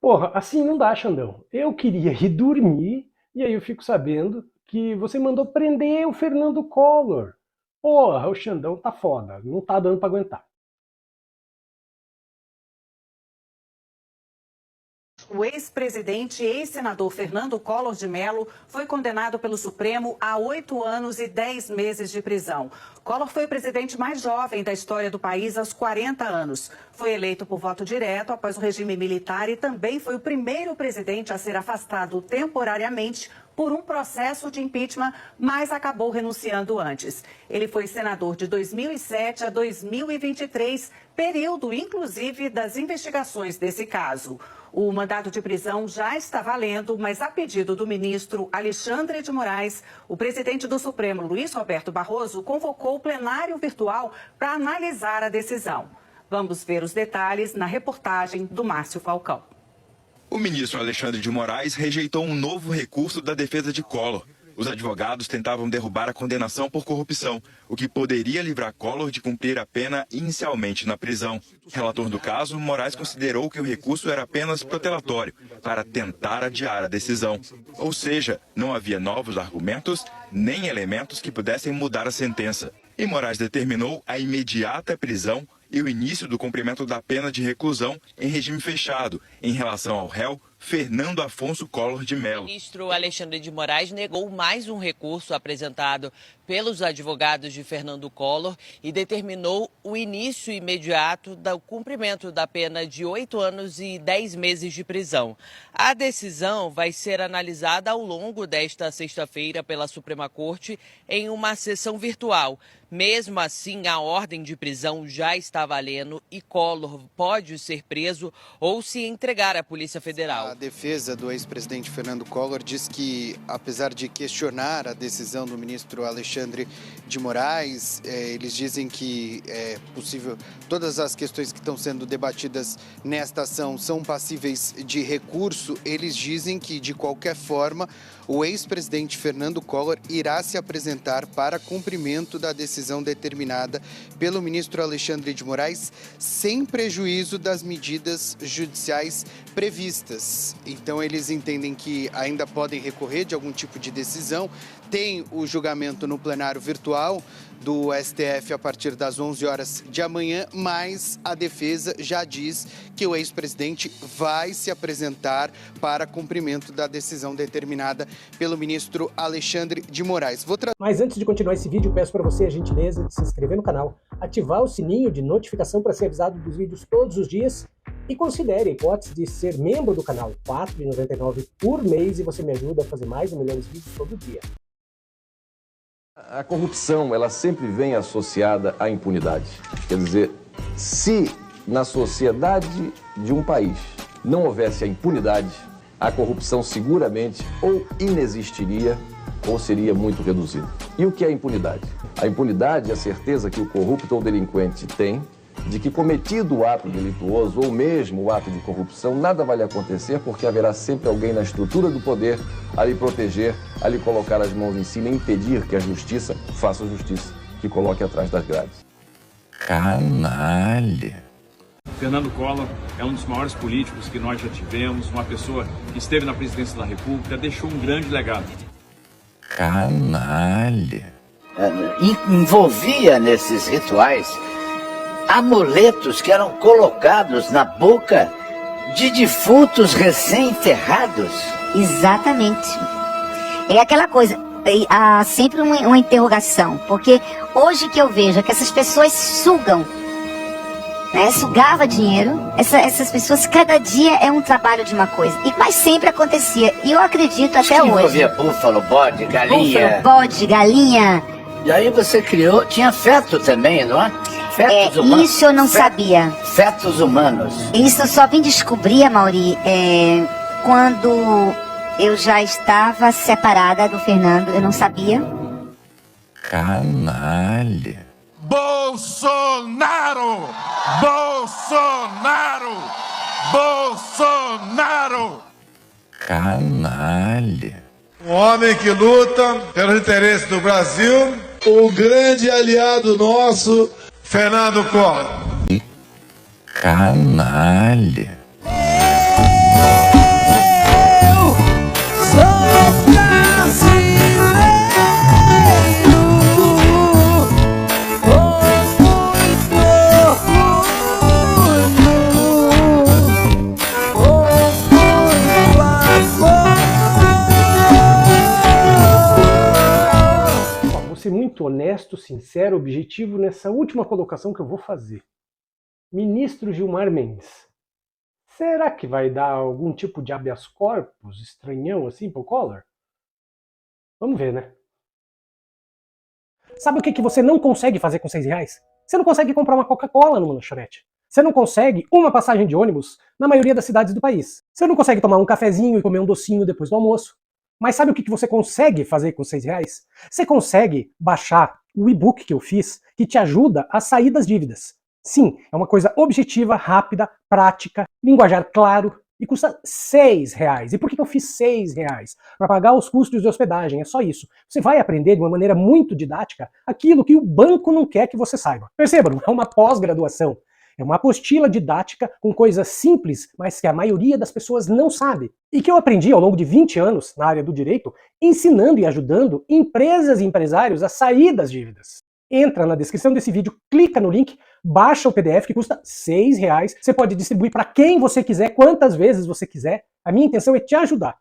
Porra, assim não dá, Xandão. Eu queria ir dormir e aí eu fico sabendo que você mandou prender o Fernando Collor. Porra, o Xandão tá foda, não tá dando pra aguentar. O ex-presidente e ex-senador Fernando Collor de Mello foi condenado pelo Supremo a 8 anos e 10 meses de prisão. Collor foi o presidente mais jovem da história do país aos 40 anos. Foi eleito por voto direto após o regime militar e também foi o primeiro presidente a ser afastado temporariamente por um processo de impeachment, mas acabou renunciando antes. Ele foi senador de 2007 a 2023, período inclusive das investigações desse caso. O mandado de prisão já está valendo, mas a pedido do ministro Alexandre de Moraes, o presidente do Supremo, Luiz Roberto Barroso, convocou o plenário virtual para analisar a decisão. Vamos ver os detalhes na reportagem do Márcio Falcão. O ministro Alexandre de Moraes rejeitou um novo recurso da defesa de Collor. Os advogados tentavam derrubar a condenação por corrupção, o que poderia livrar Collor de cumprir a pena inicialmente na prisão. Relator do caso, Moraes considerou que o recurso era apenas protelatório, para tentar adiar a decisão. Ou seja, não havia novos argumentos, nem elementos que pudessem mudar a sentença. E Moraes determinou a imediata prisão e o início do cumprimento da pena de reclusão em regime fechado, em relação ao réu Fernando Afonso Collor de Mello. O ministro Alexandre de Moraes negou mais um recurso apresentado pelos advogados de Fernando Collor e determinou o início imediato do cumprimento da pena de 8 anos e 10 meses de prisão. A decisão vai ser analisada ao longo desta sexta-feira pela Suprema Corte em uma sessão virtual. Mesmo assim, a ordem de prisão já está valendo e Collor pode ser preso ou se entregar à Polícia Federal. A defesa do ex-presidente Fernando Collor diz que, apesar de questionar a decisão do ministro Alexandre de Moraes, eles dizem que é possível, todas as questões que estão sendo debatidas nesta ação são passíveis de recurso. Eles dizem que, de qualquer forma, o ex-presidente Fernando Collor irá se apresentar para cumprimento da decisão determinada pelo ministro Alexandre de Moraes, sem prejuízo das medidas judiciais previstas. Então, eles entendem que ainda podem recorrer de algum tipo de decisão. Tem o julgamento no plenário virtual do STF a partir das 11 horas de amanhã, mas a defesa já diz que o ex-presidente vai se apresentar para cumprimento da decisão determinada pelo ministro Alexandre de Moraes. Mas antes de continuar esse vídeo, peço para você a gentileza de se inscrever no canal, ativar o sininho de notificação para ser avisado dos vídeos todos os dias e considere a hipótese de ser membro do canal, R$ 4,99 por mês, e você me ajuda a fazer mais e melhores vídeos todo dia. A corrupção, ela sempre vem associada à impunidade. Quer dizer, se na sociedade de um país não houvesse a impunidade, a corrupção seguramente ou inexistiria ou seria muito reduzida. E o que é a impunidade? A impunidade é a certeza que o corrupto ou delinquente tem de que, cometido o ato delituoso ou mesmo o ato de corrupção, nada vai lhe acontecer, porque haverá sempre alguém na estrutura do poder a lhe proteger, a lhe colocar as mãos em cima e impedir que a justiça faça justiça, que coloque atrás das grades. Canalha. Fernando Collor é um dos maiores políticos que nós já tivemos, uma pessoa que esteve na presidência da República, deixou um grande legado. Canalha. Envolvia nesses rituais amuletos que eram colocados na boca de defuntos recém-enterrados. Exatamente. É aquela coisa, há sempre uma interrogação, porque hoje que eu vejo é que essas pessoas sugam, né, sugava dinheiro, essas pessoas, cada dia é um trabalho de uma coisa, mas sempre acontecia, e eu acredito até hoje. Envolvia búfalo, bode, galinha. Búfalo, bode, galinha. E aí você criou, tinha feto também, não é? Fetos humanos. Isso eu não sabia. Fetos humanos. Isso eu só vim descobrir, Amaury, quando eu já estava separada do Fernando, eu não sabia. Canalha. Bolsonaro! Bolsonaro! Bolsonaro! Canalha. Um homem que luta pelos interesses do Brasil, o grande aliado nosso, Fernando Collor. Canalha. honesto, sincero, objetivo nessa última colocação que eu vou fazer. Ministro Gilmar Mendes, será que vai dar algum tipo de habeas corpus estranhão assim pro Collor? Vamos ver, né? Sabe o que você não consegue fazer com R$6? Você não consegue comprar uma Coca-Cola numa lanchonete. Você não consegue uma passagem de ônibus na maioria das cidades do país. Você não consegue tomar um cafezinho e comer um docinho depois do almoço. Mas sabe o que você consegue fazer com R$6? Você consegue baixar o e-book que eu fiz que te ajuda a sair das dívidas. Sim, é uma coisa objetiva, rápida, prática, linguajar claro e custa R$6. E por que eu fiz R$6? Para pagar os custos de hospedagem, é só isso. Você vai aprender de uma maneira muito didática aquilo que o banco não quer que você saiba. Perceba, não é uma pós-graduação. É uma apostila didática com coisas simples, mas que a maioria das pessoas não sabe. E que eu aprendi ao longo de 20 anos na área do direito, ensinando e ajudando empresas e empresários a sair das dívidas. Entra na descrição desse vídeo, clica no link, baixa o PDF que custa R$6. Você pode distribuir para quem você quiser, quantas vezes você quiser. A minha intenção é te ajudar.